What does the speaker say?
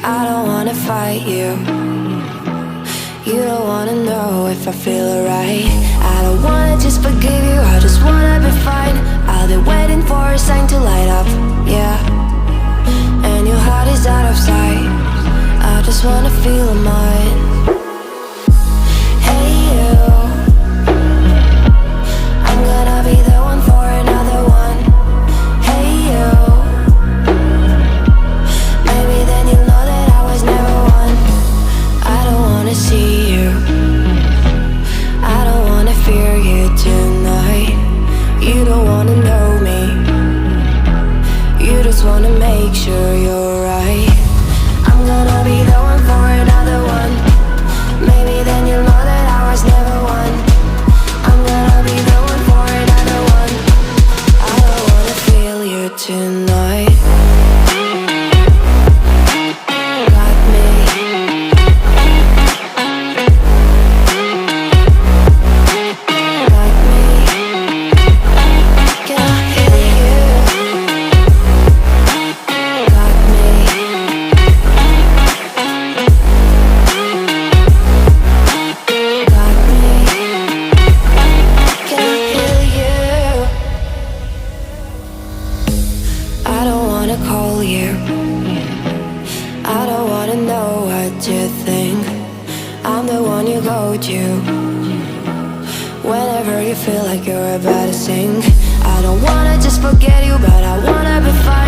I don't wanna fight you. You don't wanna know if I feel alright. I don't wanna just forgive you, I just wanna be fine. I'll be waiting for a sign to light up, yeah. And your heart is out of sight. I just wanna feel mine. Hey you, I'm gonna be the one for another one. Hey you, maybe then you'll know that I was never one. I don't wanna see you, I don't wanna fear you tonight. You don't wanna know me, you just wanna make sure you're right. I'm gonna be the one for another one. Maybe then you'll know that I was never one. I'm gonna be the one for another one. I don't wanna feel you tonight. Got me. Got me. Can I feel you? Got me. Got me. Can I feel you? I don't wanna call you, I don't wanna know what you think. I'm the one you go to whenever you feel like you're about to sink. I don't wanna just forget you, but I wanna be fine.